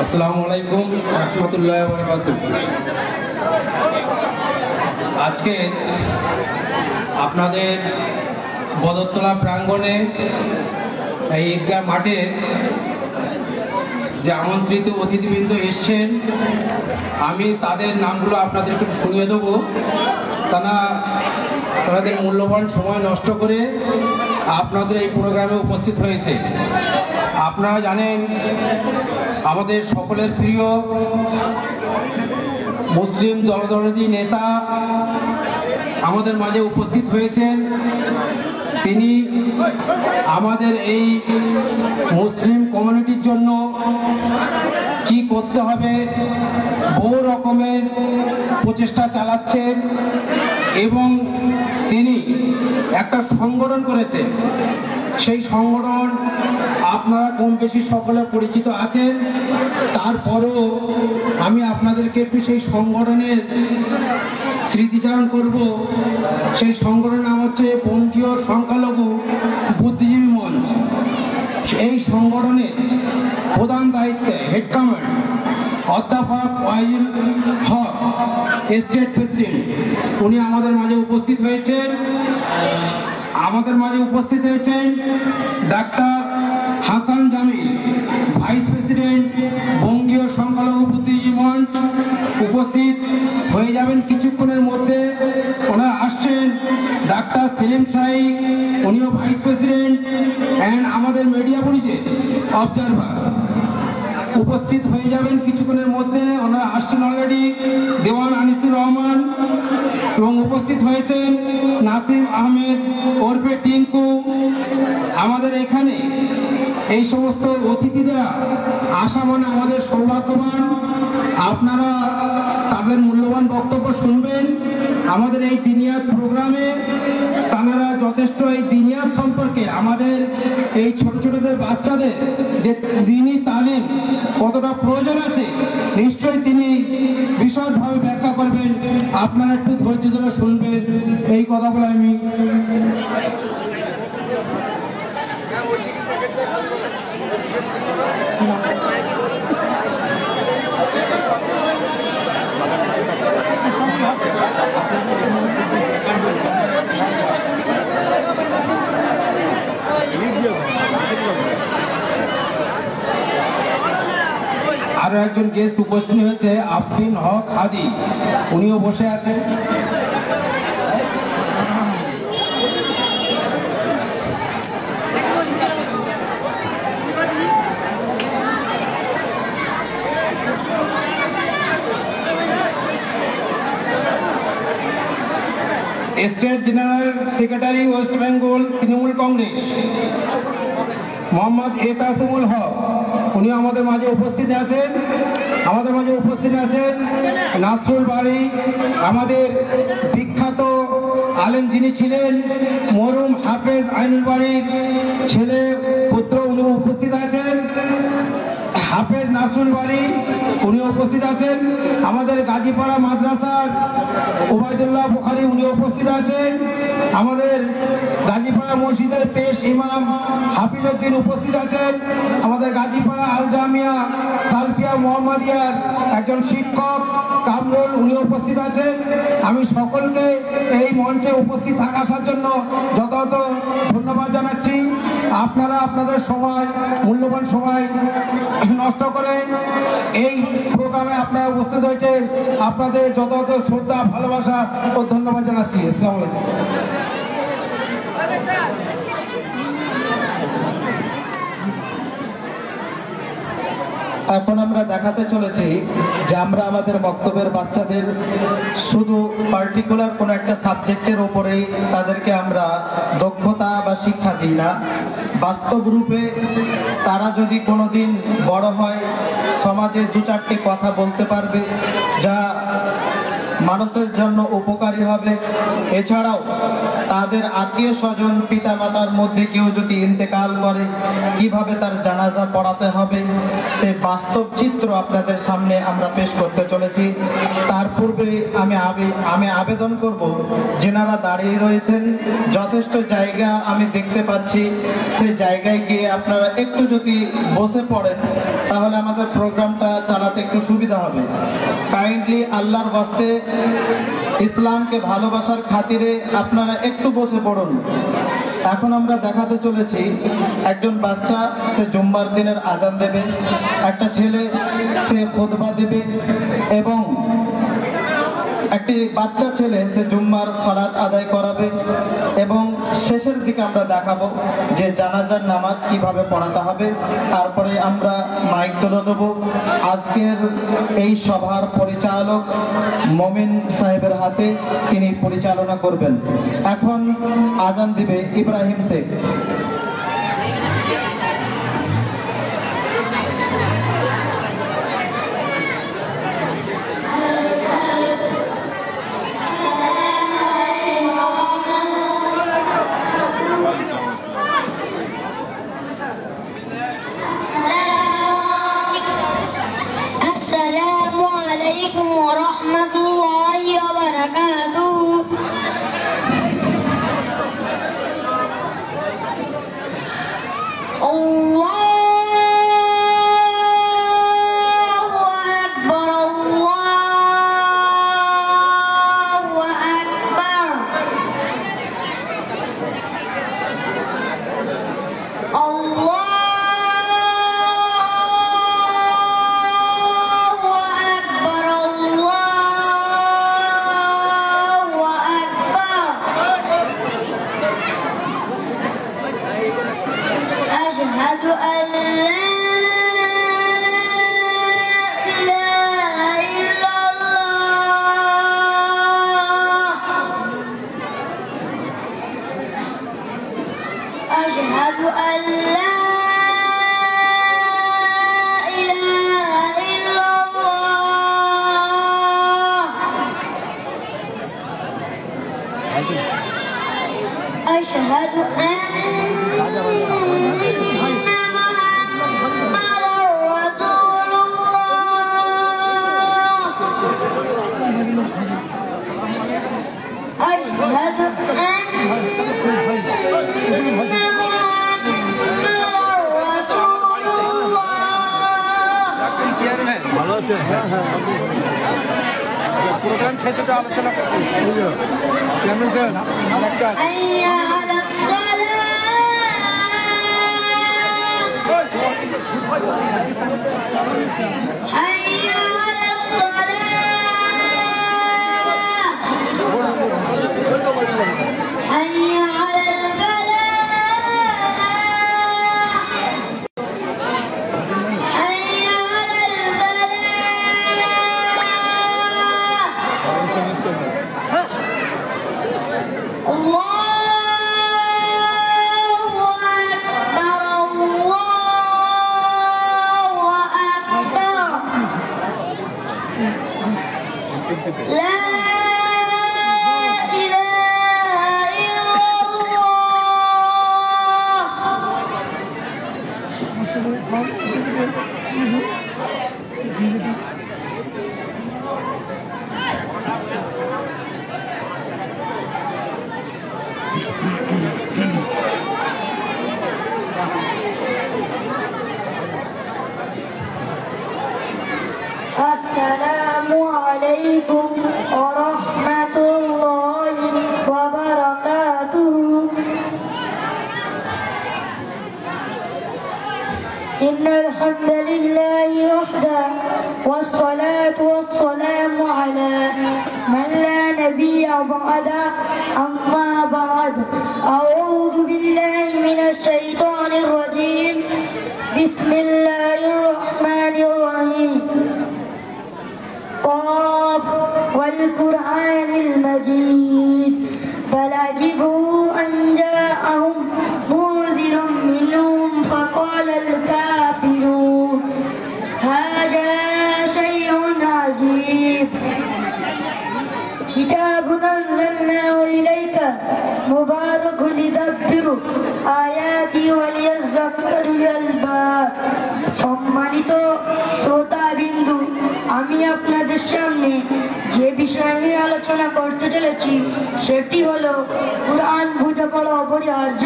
আসসালামু আলাইকুম রাহমাতুল্লাহি ওয়া বারাকাতুহু। আজকে আপনাদের বদরতলা প্রাঙ্গণে এই ঈদগাহ মাঠে যে আমন্ত্রিত অতিথিবৃন্দ এসছেন, আমি তাদের নামগুলো আপনাদেরকে শুনিয়ে দেবো। তাদের মূল্যবান সময় নষ্ট করে আপনাদের এই প্রোগ্রামে উপস্থিত হয়েছে। আপনারা জানেন আমাদের সকলের প্রিয় মুসলিম জনদরদী নেতা আমাদের মাঝে উপস্থিত হয়েছেন। তিনি আমাদের এই মুসলিম কমিউনিটির জন্য কি করতে হবে বহু রকমের প্রচেষ্টা চালাচ্ছেন এবং তিনি একটা সংগঠন করেছেন। সেই সংগঠন আপনারা কম বেশি সকলে পরিচিত আছেন। তারপরেও আমি আপনাদেরকে একটু সেই সংগঠনের স্মৃতিচারণ করব। সেই সংগঠনের নাম হচ্ছে বঙ্গীয় সংখ্যালঘু বুদ্ধিজীবী মঞ্চ। এই সংগঠনের প্রধান দায়িত্বে হেড কমান্ড অধ্যাপক ওয়াহিদুল হক, স্টেট প্রেসিডেন্ট, উনি আমাদের মাঝে উপস্থিত হয়েছেন। Doctor Hasan Jamil, vice president বঙ্গীয় সংখ্যালঘু বুদ্ধিজীবী মঞ্চ, উপস্থিত হয়ে যাবেন কিছুক্ষণের মধ্যে। ওনারা আসছেন ডাক্তার সেলিম শাহী, উনিও ভাইস প্রেসিডেন্ট অ্যান্ড আমাদের মিডিয়া পরিচয় অবজারভার, উপস্থিত হয়ে যাবেন কিছুক্ষণের মধ্যে। ওনারা আসছেন অলরেডি। দেওয়ান আনিসুর রহমান এবং উপস্থিত হয়েছেন নাসিম আহমেদ ওরফে টিঙ্কু। আমাদের এখানে এই সমস্ত অতিথিরা আসা মানে আমাদের সৌভাগ্যবান। আপনারা তাদের মূল্যবান বক্তব্য শুনবেন। আমাদের এই দিনিয়াত প্রোগ্রামে তারা যথেষ্ট এই দিনিয়াত সম্পর্কে আমাদের এই ছোট ছোটদের বাচ্চাদের যে দিনী তালিম কতটা প্রয়োজন আছে নিশ্চয়ই তিনি বিশদভাবে ব্যাখ্যা করবেন। আপনারা একটু ধৈর্য ধরে শুনবেন। এই কথাগুলো আমি আরো একজন গেস্ট উপস্থিত হয়েছে আফরিন হক হাদি, উনিও বসে আছেন। State general secretary West Bengal Trinamool Congress Mohammad Etasimul Haque, উনি আমাদের মাঝে উপস্থিত আছেন। নাসরুল বাড়ি, আমাদের বিখ্যাত আলেম যিনি ছিলেন মরহুম হাফেজ আইনুল বাড়ির ছেলে পুত্র, উনি উপস্থিত আছেন। হাফেজ নাসরুল বাড়ি, উনি উপস্থিত আছেন। আমাদের গাজীপাড়া মাদ্রাসার ওবায়দুল্লাহ বুখারী, উনি উপস্থিত আছেন। আমাদের গাজীপাড়া মসজিদের পেশ ইমাম হাফিজউদ্দিন উপস্থিত আছেন। আমাদের গাজীপাড়া আল জামিয়া সালফিয়া মোহাম্মদিয়ার একজন শিক্ষক কামরুল, উনি উপস্থিত আছেন। আমি সকলকে এই মঞ্চে উপস্থিত থাকার জন্য যথাযথ ধন্যবাদ জানাচ্ছি। আপনারা আপনাদের সময়, মূল্যবান সময় নষ্ট করে এই প্রোগ্রামে আপনারা উপস্থিত হয়েছেন। আপনাদের যথাযথ শ্রদ্ধা, ভালোবাসা ও ধন্যবাদ জানাচ্ছি। আসসালামু আলাইকুম। এখন আমরা দেখাতে চলেছি যে আমরা আমাদের বক্তব্যের বাচ্চাদের শুধু পার্টিকুলার কোনো একটা সাবজেক্টের উপরেই তাদেরকে আমরা দক্ষতা বা শিক্ষা দিই না। বাস্তব রূপে তারা যদি কোনোদিন বড় হয় সমাজে দু চারটি কথা বলতে পারবে যা মানুষের জন্য উপকারী হবে। এছাড়াও তাদের আত্মীয় স্বজন পিতামাতার মধ্যে কেউ যদি ইন্তেকাল করে কিভাবে তার জানাজা পড়াতে হবে সে বাস্তব চিত্র আপনাদের সামনে আমরা পেশ করতে চলেছি। তার পূর্বে আমি আবেদন করব, যেনারা দাঁড়িয়ে রয়েছেন যথেষ্ট জায়গা আমি দেখতে পাচ্ছি, সেই জায়গায় গিয়ে আপনারা একটু যদি বসে পড়েন তাহলে আমাদের প্রোগ্রামটা চালাতে একটু সুবিধা হবে। কাইন্ডলি আল্লাহর ওয়াস্তে ইসলামকে ভালোবাসার খাতিরে আপনারা একটু বসে পড়ুন। এখন আমরা দেখাতে চলেছি একজন বাচ্চা সে জুম্মার দিনের আজান দেবে, একটা ছেলে সে খুতবা দেবে এবং একটি বাচ্চা ছেলে সে জুম্মার সালাত আদায় করাবে এবং শেষের দিকে আমরা দেখাবো যে জানাজার নামাজ কিভাবে পড়াতে হবে। তারপরে আমরা মাইক তুলে দেবো আজকের এই সভার পরিচালক মমিন সাহেবের হাতে, তিনি পরিচালনা করবেন। এখন আজান দিবে ইব্রাহিম শেখ। প্রোগ্রাম শেষে তো আলোচনা করতে কেমন السلام عليكم ورحمة الله وبركاته. إن الحمد لله وحده والصلاة والسلام على من لا نبي بعده. أما بعد، أعوذ بالله من الشيطان الرجيم. بسم الله الرحمن الرحيم. قاف والقرآن المجيد بل عجبوا أن جاءهم منذر منهم فقال الكافرون هذا شيء عجيب. كتاب أنزلناه إليك آياتي وليذكر الألباب। সম্মানিত শ্রোতাবিন্দু, আমি আপনাদের সামনে যে বিষয় নিয়ে আলোচনা করতে চলেছি সেটি হলো কুরআন বোঝাপড়া অপরিহার্য।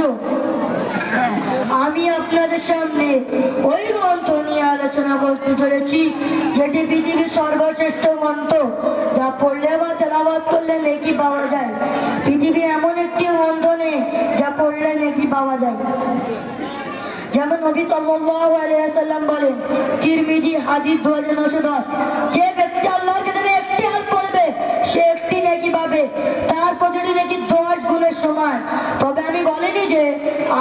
আমি আপনাদের সামনে ওই গ্রন্থ নিয়ে আলোচনা করতে চলেছি যেটি পৃথিবীর সর্বশ্রেষ্ঠ গ্রন্থ, যা পড়লে বা তেলাওয়াত করলে নেকি পাওয়া যায়। পৃথিবী এমন একটি গ্রন্থ নেই যা পড়লে নেকি পাওয়া যায়। যেমন নবী সাল্লাল্লাহু আলাইহি ওয়াসাল্লাম বলেন, তিরমিজি হাদিস 2910, যে ব্যক্তি আল্লাহর কিতাবে একটি হাত পড়বে সে একটি নেকি পাবে, তার প্রতিটি নেকি 10 গুণের সমান। তবে আমি বলিনি যে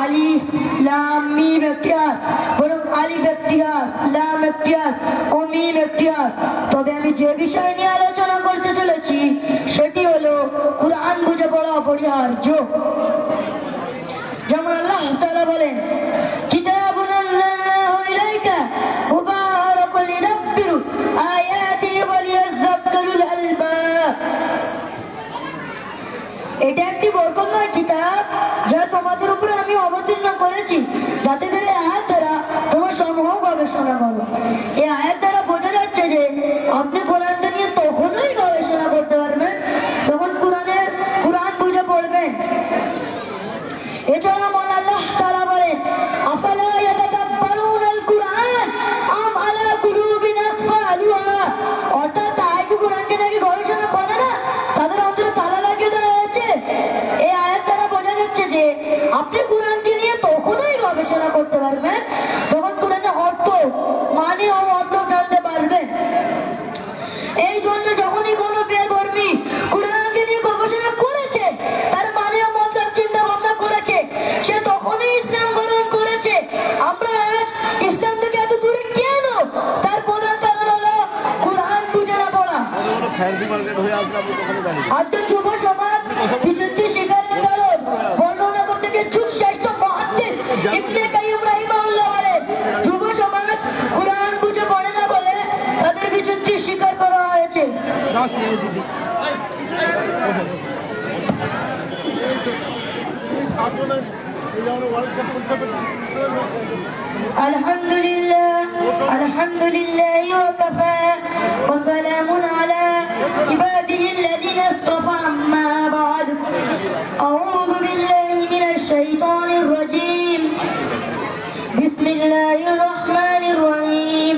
আলিফ লাম মিম একটি হাত, বরং আলিফ একটি হাত, লাম একটি হাত ও মিম একটি হাত। তবে আমি যে বিষয় নিয়ে আলোচনা করতে চলেছি সেটি হলো কুরআন বুঝে পড়া অপরিহার্য। যেমন আল্লাহ তাআলা বলেন, কিতাবুন আনজালনাহু ইলাইকা মুবারাকুন লিদাব্বিরু আয়াতি ওয়া লিয়াযাক্কারুল আলবাব। এটা একটি বরকতময় কিতাব যা তোমাদের উপরে আমি অবতীর্ণ করেছি, যাতে করে আয়াত দ্বারা তোমার সমূহ গবেষণা করো। এই আয়াত দ্বারা বোঝা যাচ্ছে যে আপনি কোরআনটা নিয়ে তখনই গবেষণা করতে পারবেন যখন কুরআন বুঝে পড়বেন। এছাড়া মন আল্লাহ তাআলা বলেন, আফালা ইয়াতাদাব্বারুনাল কুরআন আম আলা কুলুবিন আকফালুহা। অর্থাৎ তাই কি কুরআনকে নাকি গবেষণা করে না, তাদের অন্তরে তালা লাগিয়ে দেওয়া হয়েছে। এই আয়াত দ্বারা বোঝা যাচ্ছে যে আপনি কুরআনকে নিয়ে তখনই গবেষণা করতে পারবেন যখন কুরআনের অর্থ মানে ও অর্থ জানতে পারবেন। এই জন্য যখনই কোনো বেধর্মী কুরআনকে নিয়ে গবেষণা করেছে, তার মানে ও মতলব চিন্তা ভাবনা করেছে, সে তখনই ইসলাম গ্রহণ করেছে। আমরা আজ ইসলাম থেকে এত দূরে কেন? তার প্রধান কারণ হলো কুরআন বুঝে না পড়া। আজকের যুব সমাজ বিশুদ্ধি শিকারের কারণ বর্ণনা করতে গিয়ে যুগ শ্রেষ্ঠ মুহাদ্দিস ইবনে কাইয়্যিম রাহিমাহুল্লাহ বলেন, যুব সমাজ কুরআন বুঝে পড়ে না বলে তাদের বিশুদ্ধি স্বীকার করা হয়েছে। আলহামদুলিল্লাহ ওয়াকাফা ওয়া সালামুন আলা ইবাদিহি আল্লাযীনা ইসতাফা, আম্মা বা'দ। আউযু বিল্লাহি মিনাশ শাইতানির রাজীম। বিসমিল্লাহির রাহমানির রাহিম।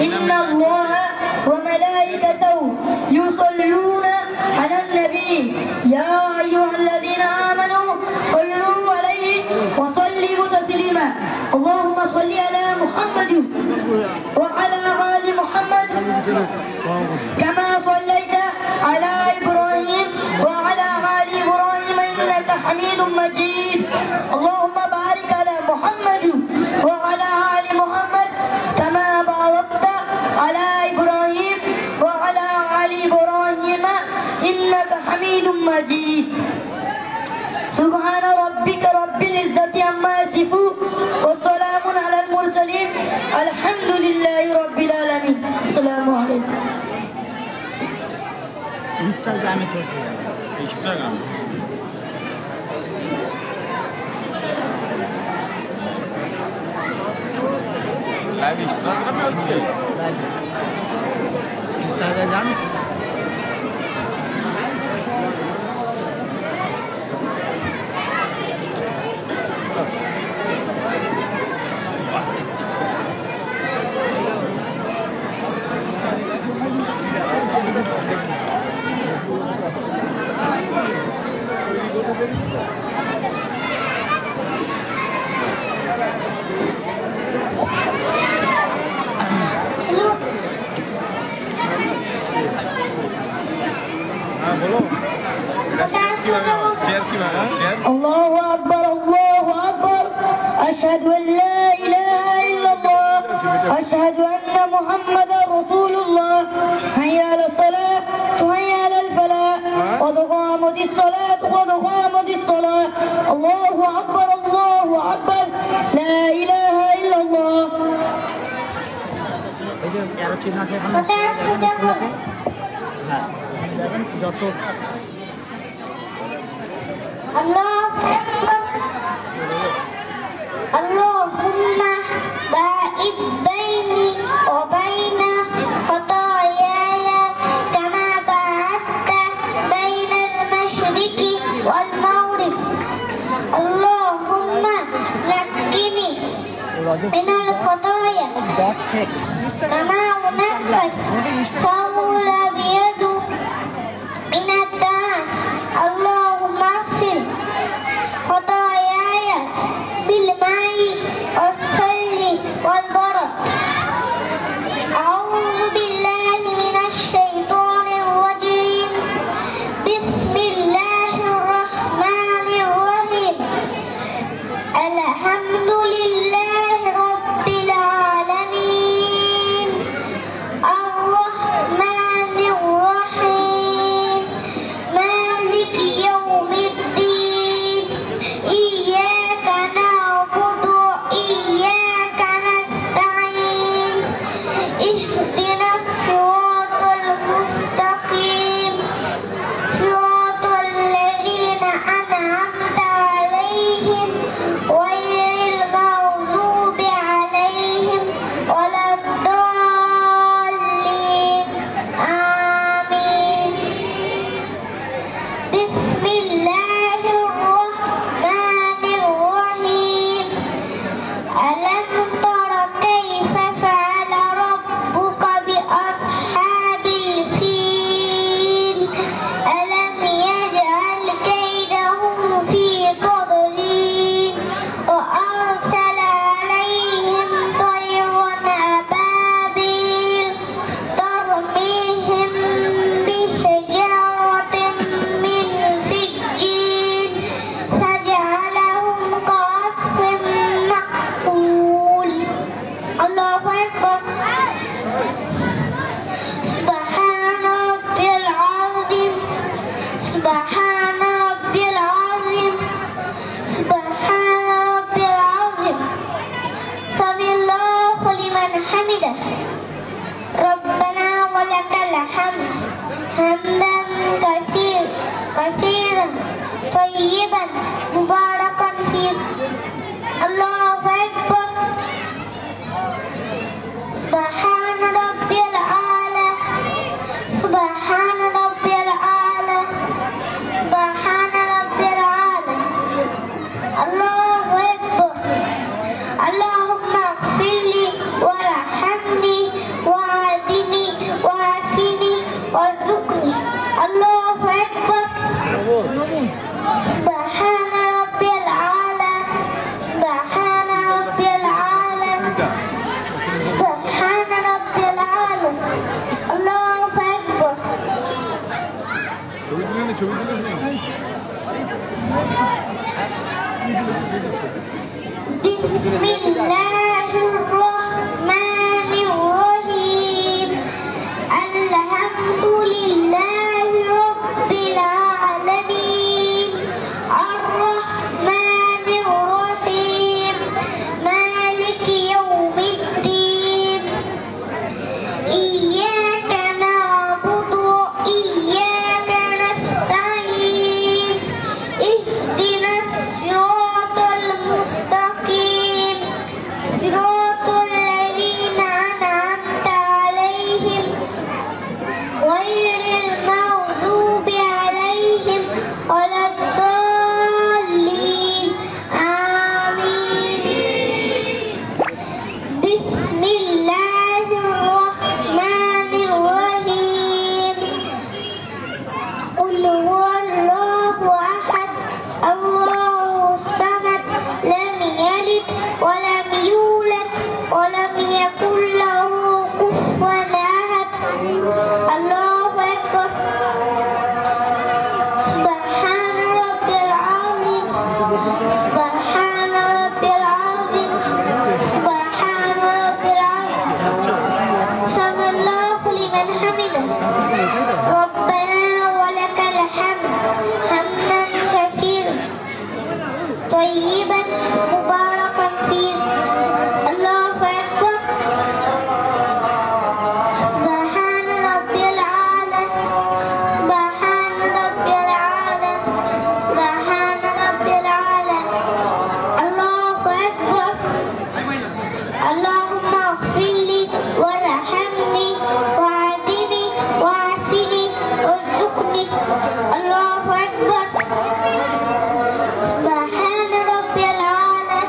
ইন্নাল্লাহা ওয়া মালাইকাতাহু ইউসাল্লুনা আলান নবী ইয়া আইয়ুহাল্লাযীনা আমানু সাল্লু আলাইহি ওয়া সাল্লিমু তাসলিমা। اللهم صل على محمد وعلى آل محمد كما صليت على إبراهيم وعلى آل إبراهيم إنك حميد مجيد. اللهم بارك على محمد وعلى آل محمد كما باركت على إبراهيم وعلى آل إبراهيم إنك حميد مجيد. سبحان ربك رب العزة عما يصفون والسلام على المرسلين الحمد لله رب العالمين. السلام عليكم. ইনস্টাগ্রামে চলছে, ইনস্টাগ্রাম লাইভ, ইনস্টাগ্রামে হচ্ছে ইনস্টাগ্রাম। الله أكبر الله أكبر. أشهد أن لا إله إلا الله. أشهد أن محمدا رسول الله. حي على الصلاة حي على الفلاح. قد قامت الصلاة قد قامت الصلاة. الله أكبر الله أكبر. لا إله إلا الله. যত আল্লাহু আকবার من الخطايا كما نقص صول بيده من الدنس اللهم اغسل خطاياي بالماء والثلج والبرد. أعوذ بالله من الشيطان الرجيم. بسم الله الرحمن الرحيم. الحمد لله رب العالمين الرحمن الرحيم مالك يوم الدين إياك نعبد وإياك نستعين اهدنا الصراط المستقيم صراط الذين أنعمت عليهم غير المغضوب عليهم ولا الضالين آمين. بسم الله الرحمن الرحيم. ألم تر كيف فعل ربك بأصحاب الفيل ألم يجعل كيدهم في تضليل وأرسل عليهم طيرا أبابيل ترميهم بحجارة من سجيل فجعلهم كعصف مأكول. الله أكبر. سبحان ربي العظيم سبحان ربي العظيم سبحان ربي العظيم. سمع الله لمن حمده. ربنا ولك الحمد حمدا كثيرا طيبا مباركا فيه. الله أكبر. سبحان ربي الأعلى سبحان ربي الأعلى سبحان ربي الأعلى. الله أكبر. اللهم اغفر لي وارحمني وعافني وعافني وارزقني. الله أكبر. سبحان ربي الأعلى سبحان ربي الأعلى سبحان ربي الأعلى. الله أكبر. بسم الله الرحمن الرحيم. الحمد لله رب العالمين الرحمن الرحيم مالك يوم الدين إياك نعبد وإياك نستعين اهدنا الصراط المستقيم صراط الذين أنعمت عليهم غير المغضوب عليهم ولا الضالين آمين. بسم الله الرحمن الرحيم. قل هو الله أحد الله الصمد لم يلد ولم يولد ولم يكن له كفوا أحد. الله أكبر. سبحان ربي العظيم سبحان ربي العظيم سبحان ربي العظيم. سمع الله لمن حمده. ربنا ولك الحمد حمدا كثيرا طيبا مباركا فيه. الله أكبر. سبحان ربي الأعلى سبحان ربي الأعلى سبحان ربي الأعلى. الله أكبر. اللهم اغفر لي وارحمني وعافني وعافني وارزقني. الله أكبر. سبحان ربي الأعلى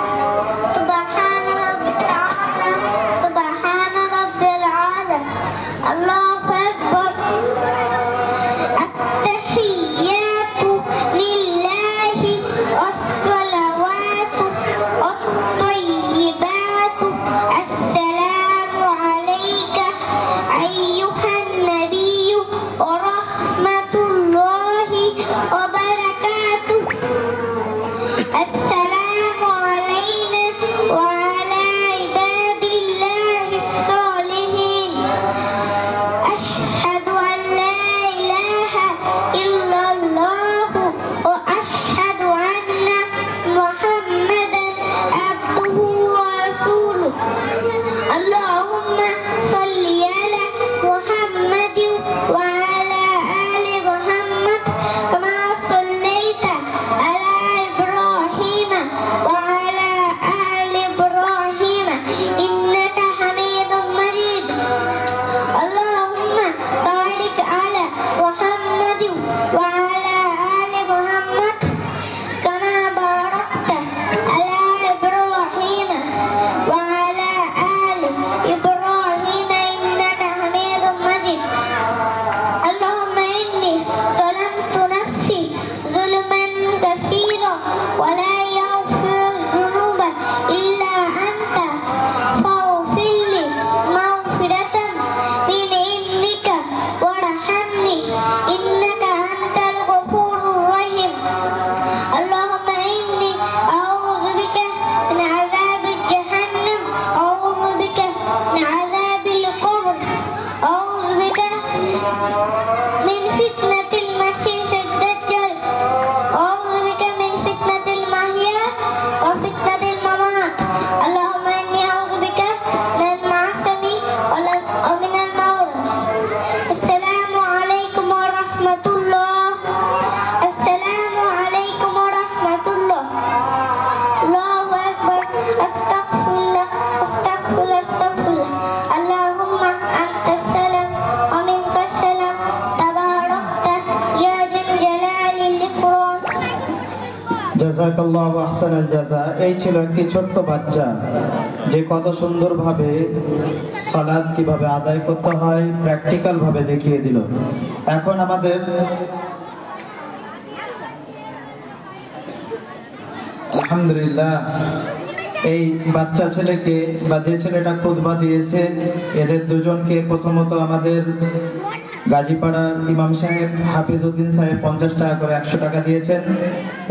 الله أكبر أستغفر الله أستغفر الله أستغفر الله اللهم أنت السلام ومنك السلام تباركت يا ذا الجلال والإكرام জাযাকাল্লাহু আহসানাল জাযা। এই ছিল একটি ছোট্ট বাচ্চা যে কত সুন্দরভাবে সালাত কিভাবে আদায় করতে হয় প্র্যাকটিক্যাল ভাবে দেখিয়ে দিল। এখন আমাদের আলহামদুলিল্লাহ এই বাচ্চা ছেলেকে বা যে ছেলেটা খুতবা দিয়েছে এদের দুজনকে প্রথমত আমাদের গাজীপাড়ার ইমাম সাহেব হাফিজউদ্দিন সাহেব 50 টাকা করে 100 টাকা দিয়েছেন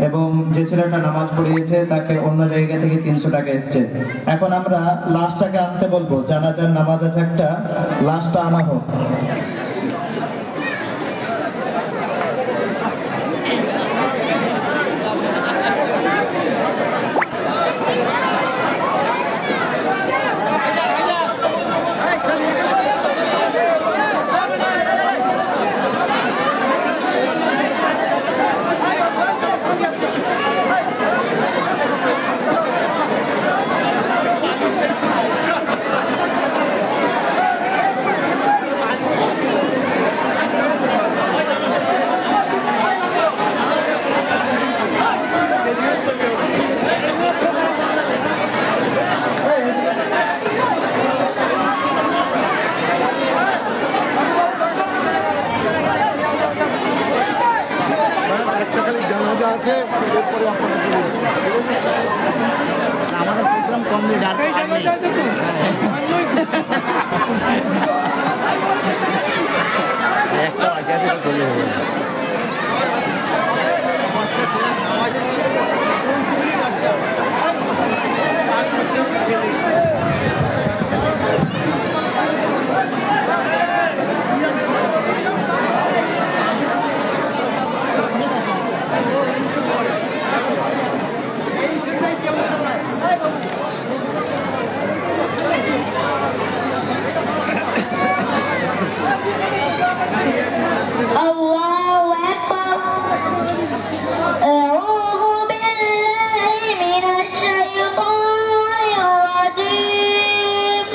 এবং যে ছেলেটা নামাজ পড়িয়েছে তাকে অন্য জায়গা থেকে 300 টাকা এসেছে। এখন আমরা লাশটাকে আনতে বলবো, জানাজার নামাজ আছে একটা, লাশটা আনা হোক। আমাদের প্রোগ্রাম কমপ্লিট একটা বাকি আছে করলে হবে। الله أكبر أعوذ بالله من الشيطان الرجيم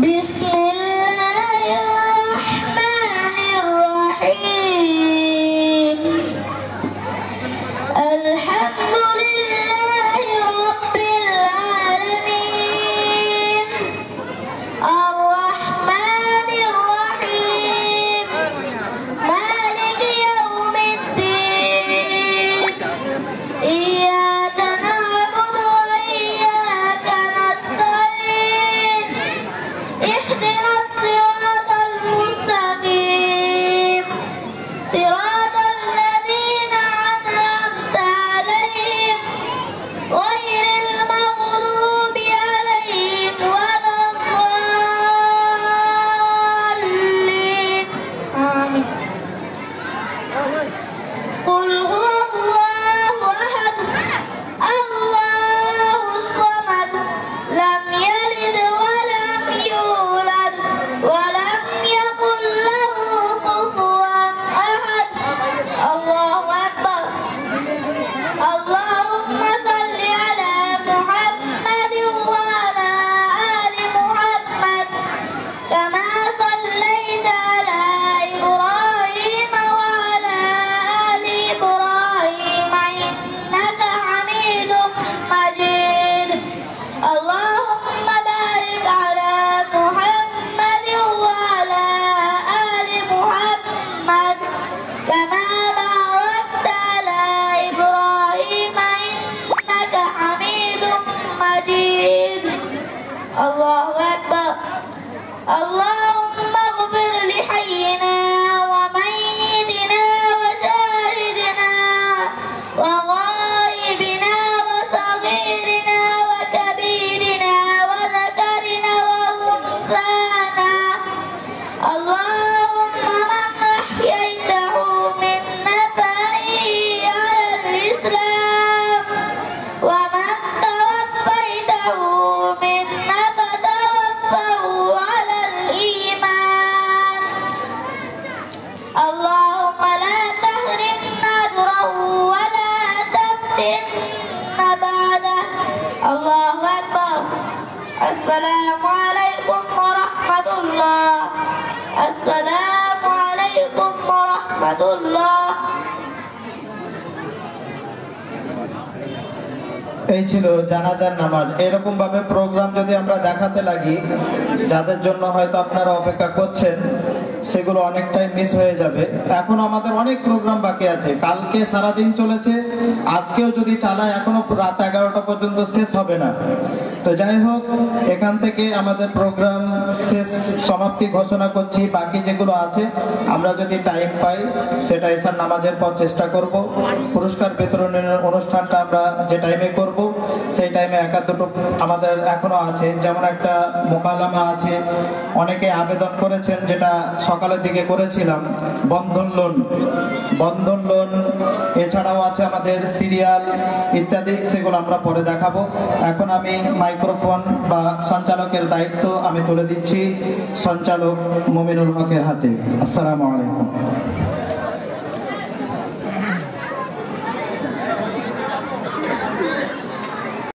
بسم الله الرحمن الرحيم الحمد لله رب العالمين الرحمن الرحيم مالك يوم الدين إياك نعبد وإياك نستعين اهدنا الصراط المستقيم صراط الذين أنعمت عليهم غير المغضوب عليهم ولا الضالين آمين قل هو الله أحد الله الصمد لم يلد ولم يولد ولم يكن له كفوا أحد الله أكبر اللهم صل على محمد وعلى آل محمد كما صليت على إبراهيم وعلى آل إبراهيم إنك حميد مجيد اللهم بارك على محمد وعلى آل محمد كما باركت على إبراهيم إنك حميد مجيد الله أكبر اللهم اغفر لحينا وميتنا وشاهدنا وغائبنا وصغيرنا وكبيرنا وذكرنا وأنثانا اللهم من أحييته منا فأحيه على الإسلام ومن توفيته منا فتوفه بعده الله أكبر السلام عليكم ورحمة الله السلام عليكم ورحمة الله এই ছিল জানাজার নামাজ। এরকম ভাবে প্রোগ্রাম যদি আমরা দেখাতে লাগি, যাদের জন্য হয়তো আপনারা অপেক্ষা করছেন, সেগুলো অনেকটাই মিস হয়ে যাবে। এখন আমাদের অনেক প্রোগ্রাম বাকি আছে, কালকে সারাদিন চলেছে, আজকেও যদি চালায় এখনো রাত 11টা পর্যন্ত শেষ হবে না। তো যাই হোক, এখান থেকে আমাদের প্রোগ্রাম শেষ সমাপ্তি ঘোষণা করছি। বাকি যেগুলো আছে আমরা যদি টাইম পাই সেটা এসার নামাজের পর চেষ্টা করব। পুরস্কার বিতরণের অনুষ্ঠানটা আমরা যে টাইমে করব সেই টাইমে একা দুটো আমাদের এখনো আছে, যেমন একটা মোকালামা আছে, অনেকে আবেদন করেছেন, যেটা সকালের দিকে করেছিলাম, বন্ধন লোন, এছাড়াও আছে আমাদের সিরিয়াল ইত্যাদি, সেগুলো আমরা পরে দেখাবো। এখন আমি মাইক্রোফোন বা সঞ্চালকের দায়িত্ব আমি তুলে দিচ্ছি সঞ্চালক মুমিনুল হকের হাতে। আসসালামু আলাইকুম।